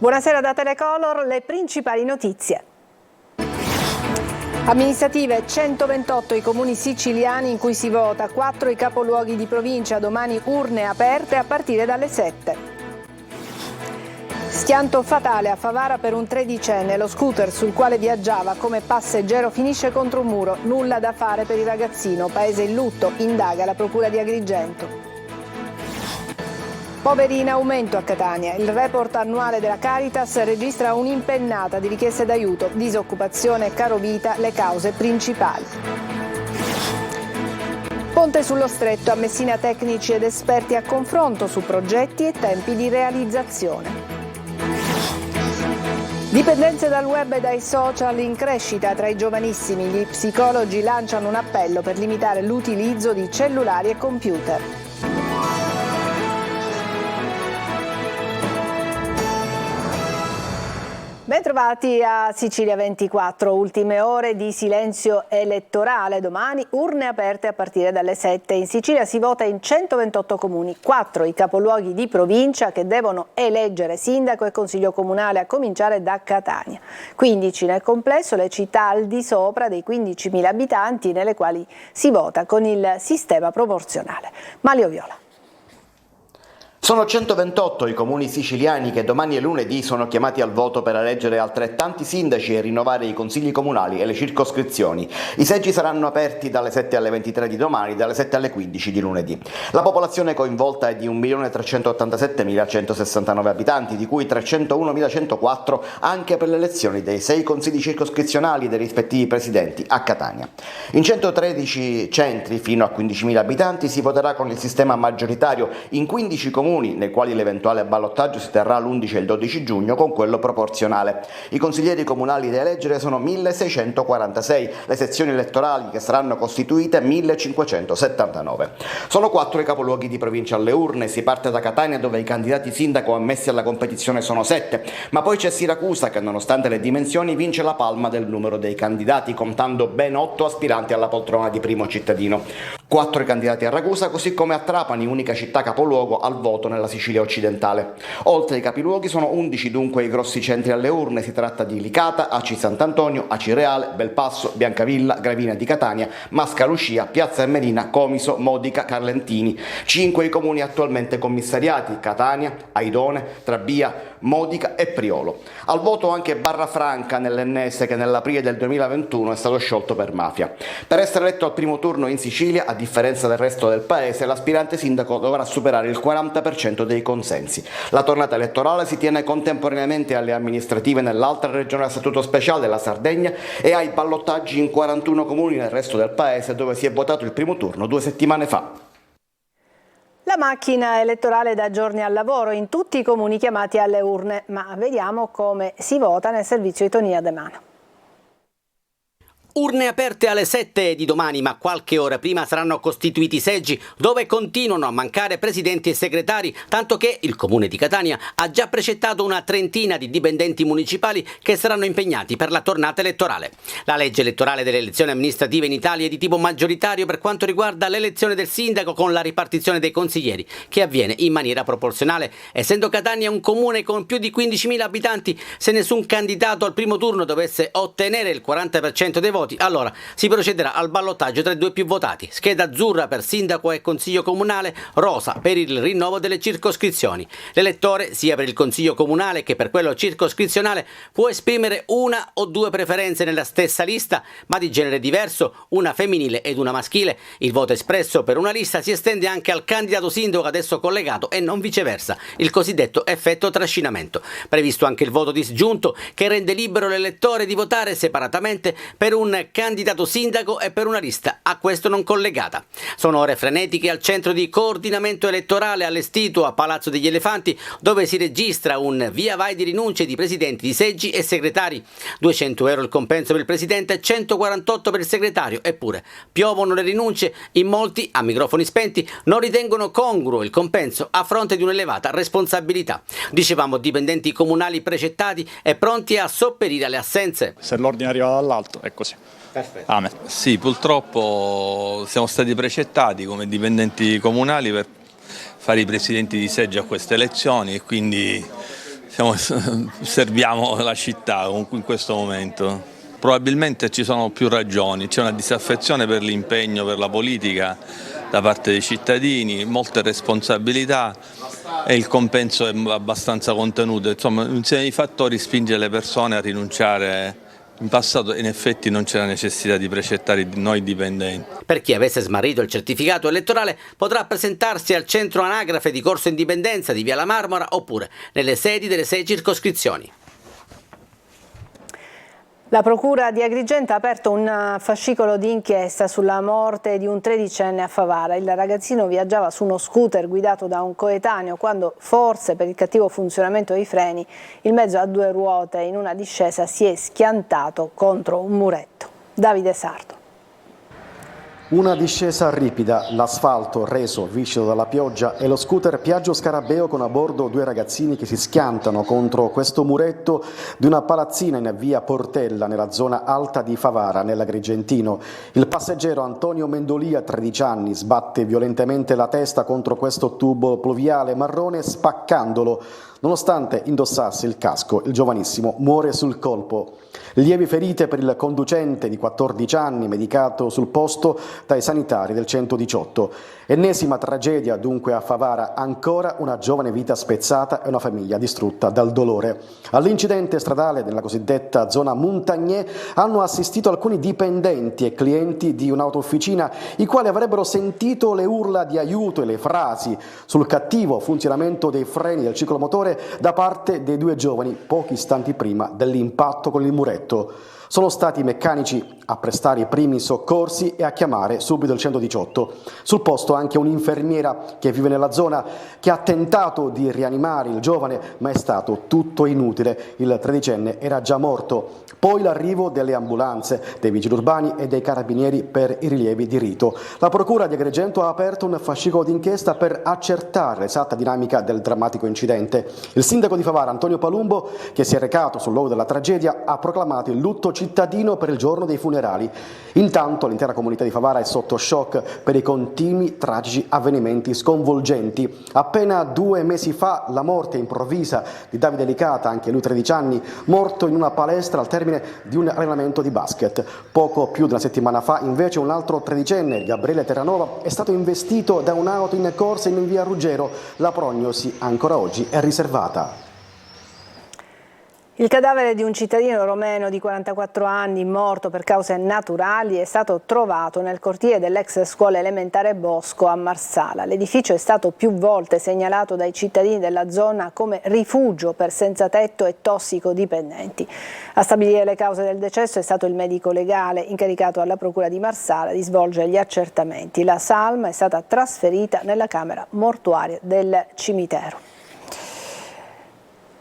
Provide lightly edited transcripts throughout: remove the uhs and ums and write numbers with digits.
Buonasera da Telecolor, le principali notizie. Amministrative, 128 i comuni siciliani in cui si vota, 4 i capoluoghi di provincia, domani urne aperte a partire dalle 7. Schianto fatale a Favara per un tredicenne, lo scooter sul quale viaggiava come passeggero finisce contro un muro, nulla da fare per il ragazzino, paese in lutto, indaga la procura di Agrigento. Poveri in aumento a Catania. Il report annuale della Caritas registra un'impennata di richieste d'aiuto, disoccupazione e carovita le cause principali. Ponte sullo Stretto, a Messina tecnici ed esperti a confronto su progetti e tempi di realizzazione. Dipendenze dal web e dai social in crescita tra i giovanissimi. Gli psicologi lanciano un appello per limitare l'utilizzo di cellulari e computer. Bentrovati a Sicilia 24, ultime ore di silenzio elettorale. Domani urne aperte a partire dalle 7. In Sicilia si vota in 128 comuni, 4 i capoluoghi di provincia che devono eleggere sindaco e consiglio comunale, a cominciare da Catania. 15 nel complesso, le città al di sopra dei 15.000 abitanti, nelle quali si vota con il sistema proporzionale. Malio Viola. Sono 128 i comuni siciliani che domani e lunedì sono chiamati al voto per eleggere altrettanti sindaci e rinnovare i consigli comunali e le circoscrizioni. I seggi saranno aperti dalle 7 alle 23 di domani, dalle 7 alle 15 di lunedì. La popolazione coinvolta è di 1.387.169 abitanti, di cui 301.104 anche per le elezioni dei 6 consigli circoscrizionali dei rispettivi presidenti a Catania. In 113 centri fino a 15.000 abitanti si voterà con il sistema maggioritario, in 15 comuni nei quali l'eventuale ballottaggio si terrà l'11 e il 12 giugno con quello proporzionale. I consiglieri comunali da eleggere sono 1.646, le sezioni elettorali che saranno costituite 1.579. Sono 4 i capoluoghi di provincia alle urne, si parte da Catania dove i candidati sindaco ammessi alla competizione sono 7, ma poi c'è Siracusa che nonostante le dimensioni vince la palma del numero dei candidati, contando ben 8 aspiranti alla poltrona di primo cittadino. 4 i candidati a Ragusa, così come a Trapani, unica città capoluogo al voto nella Sicilia occidentale. Oltre ai capiluoghi sono 11 dunque i grossi centri alle urne, si tratta di Licata, Aci Sant'Antonio, Aci Reale, Belpasso, Biancavilla, Gravina di Catania, Mascalucia, Piazza Ermelina, Comiso, Modica, Carlentini. 5 i comuni attualmente commissariati: Catania, Aidone, Trabia, Modica e Priolo. Al voto anche Barrafranca nell'Ennese, che nell'aprile del 2021 è stato sciolto per mafia. Per essere eletto al primo turno in Sicilia, a differenza del resto del paese, l'aspirante sindaco dovrà superare il 40% dei consensi. La tornata elettorale si tiene contemporaneamente alle amministrative nell'altra regione a statuto speciale, la Sardegna, e ai ballottaggi in 41 comuni nel resto del paese, dove si è votato il primo turno 2 settimane fa. La macchina elettorale da giorni al lavoro in tutti i comuni chiamati alle urne, ma vediamo come si vota nel servizio Itonia De Mano. Urne aperte alle 7 di domani, ma qualche ora prima saranno costituiti i seggi dove continuano a mancare presidenti e segretari, tanto che il comune di Catania ha già precettato una trentina di dipendenti municipali che saranno impegnati per la tornata elettorale. La legge elettorale delle elezioni amministrative in Italia è di tipo maggioritario per quanto riguarda l'elezione del sindaco, con la ripartizione dei consiglieri che avviene in maniera proporzionale. Essendo Catania un comune con più di 15.000 abitanti, se nessun candidato al primo turno dovesse ottenere il 40% dei voti, allora si procederà al ballottaggio tra i due più votati: scheda azzurra per sindaco e consiglio comunale, rosa per il rinnovo delle circoscrizioni. L'elettore, sia per il consiglio comunale che per quello circoscrizionale, può esprimere una o due preferenze nella stessa lista, ma di genere diverso, una femminile ed una maschile. Il voto espresso per una lista si estende anche al candidato sindaco ad esso collegato e non viceversa, il cosiddetto effetto trascinamento. Previsto anche il voto disgiunto, che rende libero l'elettore di votare separatamente per un candidato sindaco e per una lista a questo non collegata. Sono ore frenetiche al centro di coordinamento elettorale allestito a Palazzo degli Elefanti, dove si registra un via vai di rinunce di presidenti di seggi e segretari. 200 euro il compenso per il presidente, 148 per il segretario. Eppure piovono le rinunce. In molti, a microfoni spenti, non ritengono congruo il compenso a fronte di un'elevata responsabilità. Dicevamo dipendenti comunali precettati e pronti a sopperire alle assenze. Se l'ordine arriva dall'alto è così. Perfetto. Amen. Sì, purtroppo siamo stati precettati come dipendenti comunali per fare i presidenti di seggi a queste elezioni e quindi serviamo la città comunque in questo momento. Probabilmente ci sono più ragioni, c'è una disaffezione per l'impegno, per la politica da parte dei cittadini, molte responsabilità e il compenso è abbastanza contenuto. Insomma, un insieme di fattori spinge le persone a rinunciare. In passato in effetti non c'era necessità di precettare noi dipendenti. Per chi avesse smarrito il certificato elettorale potrà presentarsi al centro anagrafe di Corso Indipendenza di Via La Marmora oppure nelle sedi delle 6 circoscrizioni. La Procura di Agrigento ha aperto un fascicolo di inchiesta sulla morte di un 13enne a Favara. Il ragazzino viaggiava su uno scooter guidato da un coetaneo quando, forse per il cattivo funzionamento dei freni, il mezzo a 2 ruote in una discesa si è schiantato contro un muretto. Davide Sardo. Una discesa ripida, l'asfalto reso viscido dalla pioggia e lo scooter Piaggio Scarabeo con a bordo 2 ragazzini che si schiantano contro questo muretto di una palazzina in via Portella nella zona alta di Favara, nell'Agrigentino. Il passeggero Antonio Mendolia, 13 anni, sbatte violentemente la testa contro questo tubo pluviale marrone spaccandolo. Nonostante indossasse il casco, il giovanissimo muore sul colpo. Lievi ferite per il conducente di 14 anni, medicato sul posto dai sanitari del 118. Ennesima tragedia dunque a Favara, ancora una giovane vita spezzata e una famiglia distrutta dal dolore. All'incidente stradale nella cosiddetta zona Montagnè hanno assistito alcuni dipendenti e clienti di un'autofficina, i quali avrebbero sentito le urla di aiuto e le frasi sul cattivo funzionamento dei freni del ciclomotore da parte dei 2 giovani pochi istanti prima dell'impatto con il muretto. Sono stati i meccanici a prestare i primi soccorsi e a chiamare subito il 118. Sul posto anche un'infermiera che vive nella zona che ha tentato di rianimare il giovane, ma è stato tutto inutile. Il 13enne era già morto. Poi l'arrivo delle ambulanze, dei vigili urbani e dei carabinieri per i rilievi di rito. La Procura di Agrigento ha aperto un fascicolo d'inchiesta per accertare l'esatta dinamica del drammatico incidente. Il sindaco di Favara, Antonio Palumbo, che si è recato sul luogo della tragedia, ha proclamato il lutto cittadino per il giorno dei funerali. Intanto l'intera comunità di Favara è sotto shock per i continui tragici avvenimenti sconvolgenti. Appena 2 mesi fa la morte improvvisa di Davide Licata, anche lui 13 anni, morto in una palestra al termine di un allenamento di basket. Poco più di una settimana fa invece un altro 13enne, Gabriele Terranova, è stato investito da un'auto in corsa in via Ruggero. La prognosi ancora oggi è riservata. Il cadavere di un cittadino romeno di 44 anni morto per cause naturali è stato trovato nel cortile dell'ex scuola elementare Bosco a Marsala. L'edificio è stato più volte segnalato dai cittadini della zona come rifugio per senza tetto e tossicodipendenti. A stabilire le cause del decesso è stato il medico legale incaricato alla Procura di Marsala di svolgere gli accertamenti. La salma è stata trasferita nella camera mortuaria del cimitero.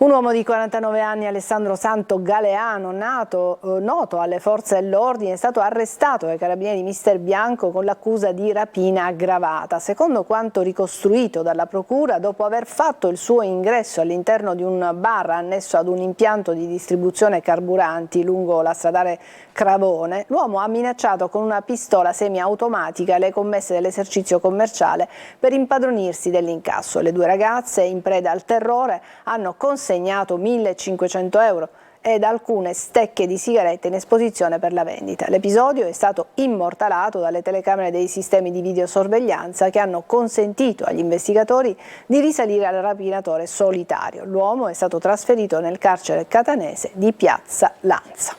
Un uomo di 49 anni, Alessandro Santo Galeano, noto alle forze dell'ordine, è stato arrestato dai carabinieri di Mister Bianco con l'accusa di rapina aggravata. Secondo quanto ricostruito dalla Procura, dopo aver fatto il suo ingresso all'interno di un bar annesso ad un impianto di distribuzione carburanti lungo la stradale Cravone, l'uomo ha minacciato con una pistola semiautomatica le commesse dell'esercizio commerciale per impadronirsi dell'incasso. Le 2 ragazze, in preda al terrore, hanno consegnato 1.500 euro ed alcune stecche di sigarette in esposizione per la vendita. L'episodio è stato immortalato dalle telecamere dei sistemi di videosorveglianza che hanno consentito agli investigatori di risalire al rapinatore solitario. L'uomo è stato trasferito nel carcere catanese di Piazza Lanza.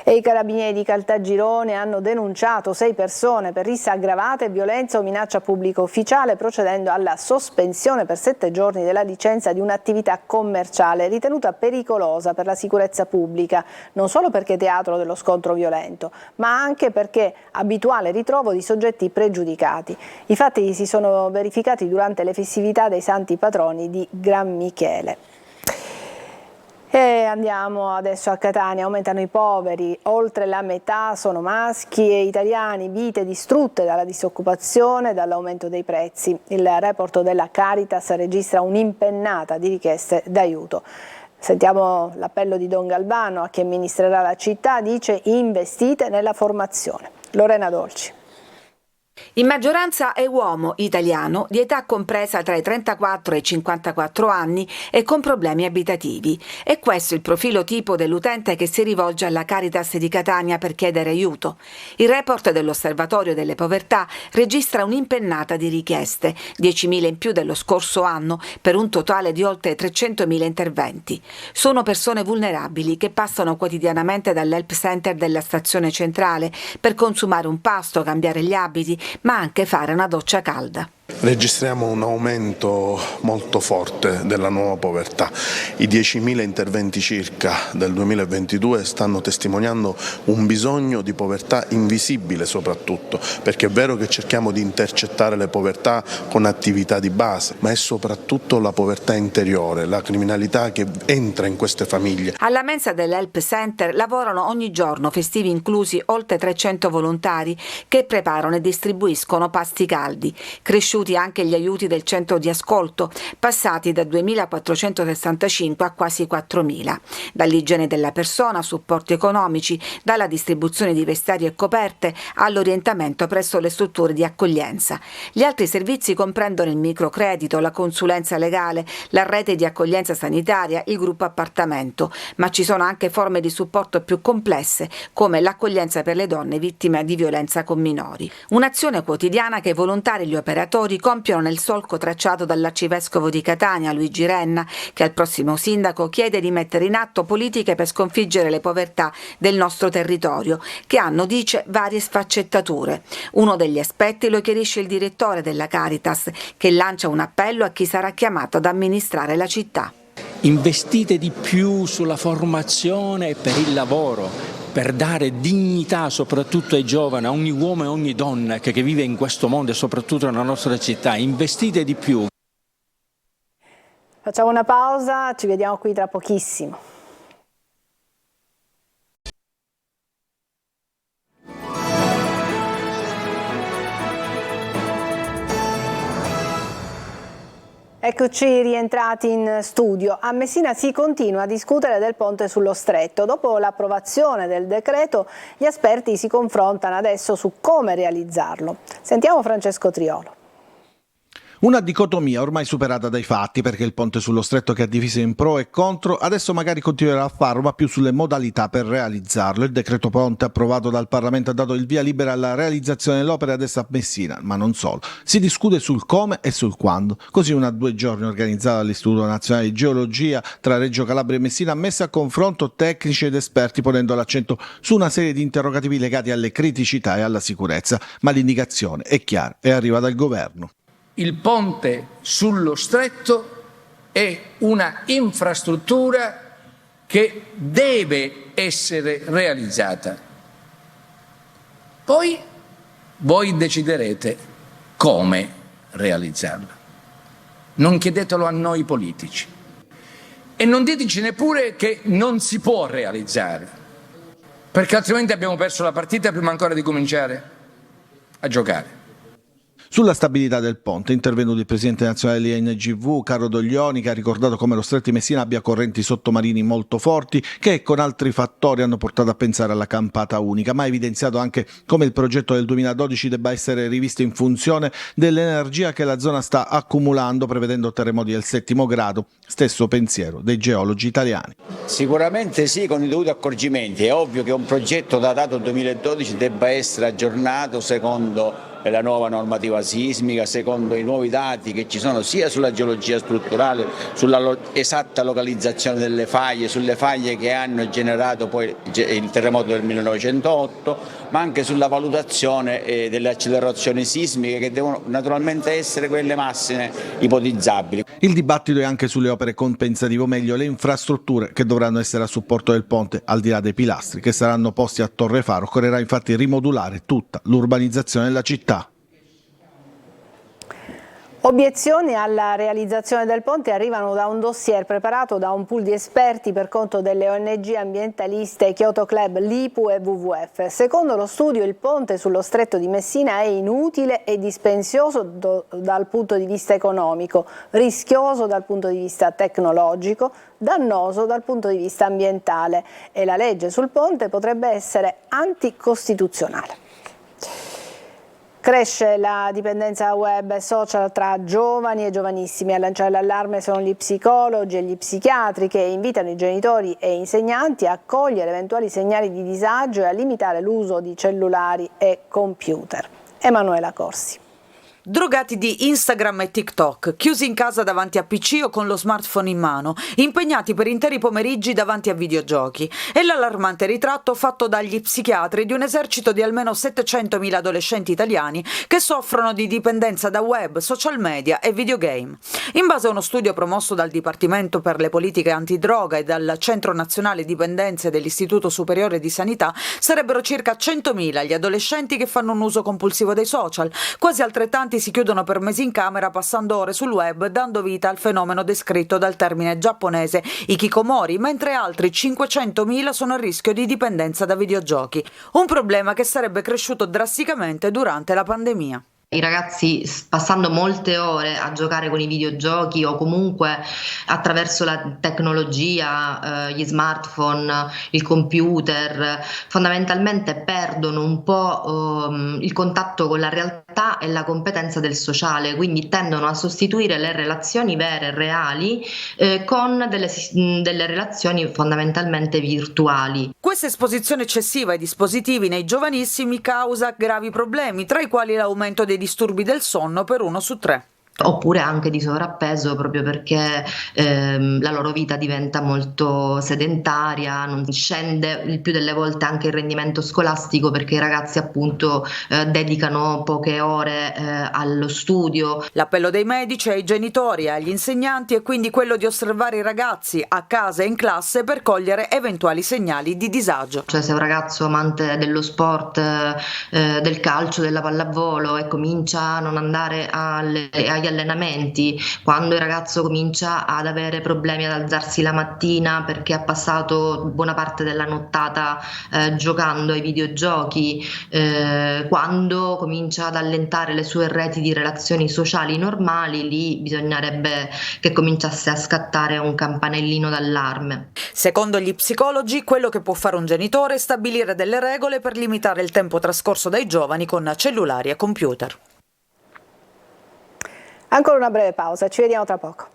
E i carabinieri di Caltagirone hanno denunciato 6 persone per rissa aggravata e violenza o minaccia pubblico ufficiale, procedendo alla sospensione per 7 giorni della licenza di un'attività commerciale ritenuta pericolosa per la sicurezza pubblica, non solo perché teatro dello scontro violento, ma anche perché abituale ritrovo di soggetti pregiudicati. I fatti si sono verificati durante le festività dei santi patroni di Gran Michele. E andiamo adesso a Catania. Aumentano i poveri, oltre la metà sono maschi e italiani, vite distrutte dalla disoccupazione e dall'aumento dei prezzi. Il report della Caritas registra un'impennata di richieste d'aiuto. Sentiamo l'appello di Don Galvano a chi amministrerà la città, dice investite nella formazione. Lorena Dolci. In maggioranza è uomo italiano di età compresa tra i 34 e i 54 anni e con problemi abitativi. È questo il profilo tipo dell'utente che si rivolge alla Caritas di Catania per chiedere aiuto. Il report dell'Osservatorio delle Povertà registra un'impennata di richieste, 10.000 in più dello scorso anno, per un totale di oltre 300.000 interventi. Sono persone vulnerabili che passano quotidianamente dall'help center della stazione centrale per consumare un pasto, cambiare gli abiti, ma anche fare una doccia calda. Registriamo un aumento molto forte della nuova povertà. I 10.000 interventi circa del 2022 stanno testimoniando un bisogno di povertà invisibile soprattutto, perché è vero che cerchiamo di intercettare le povertà con attività di base, ma è soprattutto la povertà interiore, la criminalità che entra in queste famiglie. Alla mensa dell'Help Center lavorano ogni giorno, festivi inclusi, oltre 300 volontari che preparano e distribuiscono pasti caldi. Cresciuti anche gli aiuti del centro di ascolto, passati da 2.465 a quasi 4.000. Dall'igiene della persona, supporti economici, dalla distribuzione di vestari e coperte all'orientamento presso le strutture di accoglienza. Gli altri servizi comprendono il microcredito, la consulenza legale, la rete di accoglienza sanitaria, il gruppo appartamento, ma ci sono anche forme di supporto più complesse, come l'accoglienza per le donne vittime di violenza con minori. Un'azione quotidiana che i volontari e gli operatori compiono nel solco tracciato dall'arcivescovo di Catania, Luigi Renna, che al prossimo sindaco chiede di mettere in atto politiche per sconfiggere le povertà del nostro territorio, che hanno, dice, varie sfaccettature. Uno degli aspetti lo chiarisce il direttore della Caritas, che lancia un appello a chi sarà chiamato ad amministrare la città. Investite di più sulla formazione e per il lavoro, per dare dignità soprattutto ai giovani, a ogni uomo e ogni donna che vive in questo mondo e soprattutto nella nostra città. Investite di più. Facciamo una pausa, ci vediamo qui tra pochissimo. Eccoci rientrati in studio. A Messina si continua a discutere del ponte sullo Stretto. Dopo l'approvazione del decreto, gli esperti si confrontano adesso su come realizzarlo. Sentiamo Francesco Triolo. Una dicotomia ormai superata dai fatti, perché il ponte sullo Stretto, che ha diviso in pro e contro, adesso magari continuerà a farlo, ma più sulle modalità per realizzarlo. Il decreto ponte approvato dal Parlamento ha dato il via libera alla realizzazione dell'opera adesso a Messina, ma non solo. Si discute sul come e sul quando. Così una 2 giorni organizzata dall'Istituto Nazionale di Geologia tra Reggio Calabria e Messina ha messo a confronto tecnici ed esperti, ponendo l'accento su una serie di interrogativi legati alle criticità e alla sicurezza, ma l'indicazione è chiara e arriva dal governo. Il ponte sullo Stretto è una infrastruttura che deve essere realizzata. Poi voi deciderete come realizzarla. Non chiedetelo a noi politici. E non diteci neppure che non si può realizzare, perché altrimenti abbiamo perso la partita prima ancora di cominciare a giocare. Sulla stabilità del ponte è intervenuto il presidente nazionale dell'INGV, Carlo Doglioni, che ha ricordato come lo Stretto di Messina abbia correnti sottomarini molto forti che con altri fattori hanno portato a pensare alla campata unica, ma ha evidenziato anche come il progetto del 2012 debba essere rivisto in funzione dell'energia che la zona sta accumulando, prevedendo terremoti del 7° grado, stesso pensiero dei geologi italiani. Sicuramente sì, con i dovuti accorgimenti. È ovvio che un progetto datato 2012 debba essere aggiornato secondo la nuova normativa sismica, secondo i nuovi dati che ci sono sia sulla geologia strutturale, sulla esatta localizzazione delle faglie, sulle faglie che hanno generato poi il terremoto del 1908, ma anche sulla valutazione delle accelerazioni sismiche, che devono naturalmente essere quelle massime ipotizzabili. Il dibattito è anche sulle opere compensative, o meglio le infrastrutture che dovranno essere a supporto del ponte, al di là dei pilastri che saranno posti a Torre Faro. Occorrerà infatti rimodulare tutta l'urbanizzazione della città. Obiezioni alla realizzazione del ponte arrivano da un dossier preparato da un pool di esperti per conto delle ONG ambientaliste Kyoto Club, l'IPU e WWF. Secondo lo studio, il ponte sullo Stretto di Messina è inutile e dispendioso dal punto di vista economico, rischioso dal punto di vista tecnologico, dannoso dal punto di vista ambientale e la legge sul ponte potrebbe essere anticostituzionale. Cresce la dipendenza web e social tra giovani e giovanissimi. A lanciare l'allarme sono gli psicologi e gli psichiatri che invitano i genitori e insegnanti a cogliere eventuali segnali di disagio e a limitare l'uso di cellulari e computer. Emanuela Corsi. Drogati di Instagram e TikTok, chiusi in casa davanti a PC o con lo smartphone in mano, impegnati per interi pomeriggi davanti a videogiochi. È l'allarmante ritratto fatto dagli psichiatri di un esercito di almeno 700.000 adolescenti italiani che soffrono di dipendenza da web, social media e videogame. In base a uno studio promosso dal Dipartimento per le politiche antidroga e dal Centro Nazionale Dipendenze dell'Istituto Superiore di Sanità, sarebbero circa 100.000 gli adolescenti che fanno un uso compulsivo dei social, quasi altrettanti si chiudono per mesi in camera passando ore sul web, dando vita al fenomeno descritto dal termine giapponese hikikomori, mentre altri 500.000 sono a rischio di dipendenza da videogiochi, un problema che sarebbe cresciuto drasticamente durante la pandemia. I ragazzi, passando molte ore a giocare con i videogiochi o comunque attraverso la tecnologia, gli smartphone, il computer, fondamentalmente perdono un po' il contatto con la realtà e la competenza del sociale, quindi tendono a sostituire le relazioni vere e reali con delle relazioni fondamentalmente virtuali. Questa esposizione eccessiva ai dispositivi nei giovanissimi causa gravi problemi, tra i quali l'aumento dei disturbi del sonno per 1 su 3. Oppure anche di sovrappeso, proprio perché la loro vita diventa molto sedentaria, non scende il più delle volte anche il rendimento scolastico perché i ragazzi appunto dedicano poche ore allo studio. L'appello dei medici ai genitori e agli insegnanti è quindi quello di osservare i ragazzi a casa e in classe per cogliere eventuali segnali di disagio. Cioè, se un ragazzo amante dello sport, del calcio, della pallavolo e comincia a non andare agli allenamenti, quando il ragazzo comincia ad avere problemi ad alzarsi la mattina perché ha passato buona parte della nottata giocando ai videogiochi, quando comincia ad allentare le sue reti di relazioni sociali normali, lì bisognerebbe che cominciasse a scattare un campanellino d'allarme. Secondo gli psicologi, quello che può fare un genitore è stabilire delle regole per limitare il tempo trascorso dai giovani con cellulari e computer. Ancora una breve pausa, ci vediamo tra poco.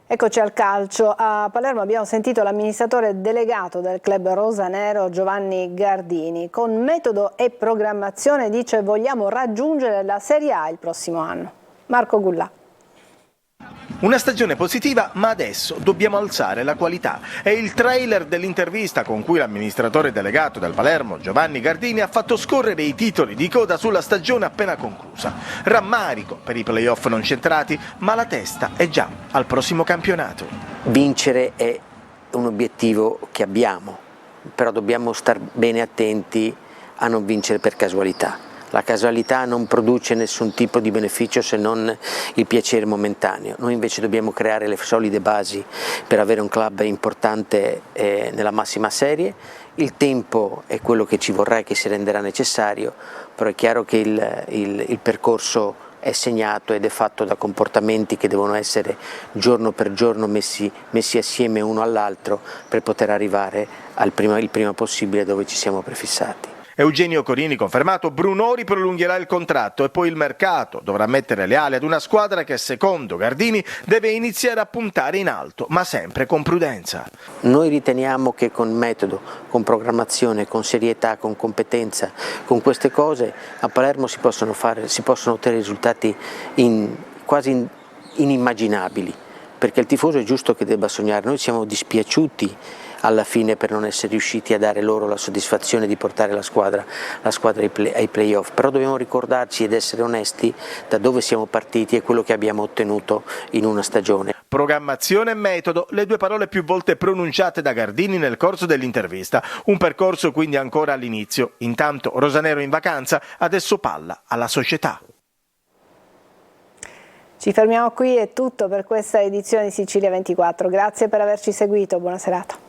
Eccoci al calcio. A Palermo abbiamo sentito l'amministratore delegato del club rosanero Giovanni Gardini. Con metodo e programmazione, dice, vogliamo raggiungere la Serie A il prossimo anno. Marco Gullà. Una stagione positiva, ma adesso dobbiamo alzare la qualità. È il trailer dell'intervista con cui l'amministratore delegato del Palermo, Giovanni Gardini, ha fatto scorrere i titoli di coda sulla stagione appena conclusa. Rammarico per i play-off non centrati, ma la testa è già al prossimo campionato. Vincere è un obiettivo che abbiamo, però dobbiamo stare bene attenti a non vincere per casualità. La casualità non produce nessun tipo di beneficio se non il piacere momentaneo. Noi invece dobbiamo creare le solide basi per avere un club importante nella massima serie. Il tempo è quello che ci vorrà e che si renderà necessario, però è chiaro che il percorso è segnato ed è fatto da comportamenti che devono essere giorno per giorno messi assieme uno all'altro per poter arrivare il prima possibile dove ci siamo prefissati. Eugenio Corini confermato, Brunori prolungherà il contratto e poi il mercato dovrà mettere le ali ad una squadra che secondo Gardini deve iniziare a puntare in alto, ma sempre con prudenza. Noi riteniamo che con metodo, con programmazione, con serietà, con competenza, con queste cose a Palermo si possono ottenere risultati quasi inimmaginabili, perché il tifoso è giusto che debba sognare. Noi siamo dispiaciuti alla fine per non essere riusciti a dare loro la soddisfazione di portare la squadra ai playoff, però dobbiamo ricordarci ed essere onesti da dove siamo partiti e quello che abbiamo ottenuto in una stagione. Programmazione e metodo, le due parole più volte pronunciate da Gardini nel corso dell'intervista, un percorso quindi ancora all'inizio. Intanto Rosanero in vacanza, adesso palla alla società. Ci fermiamo qui, è tutto per questa edizione di Sicilia 24. Grazie per averci seguito, buona serata.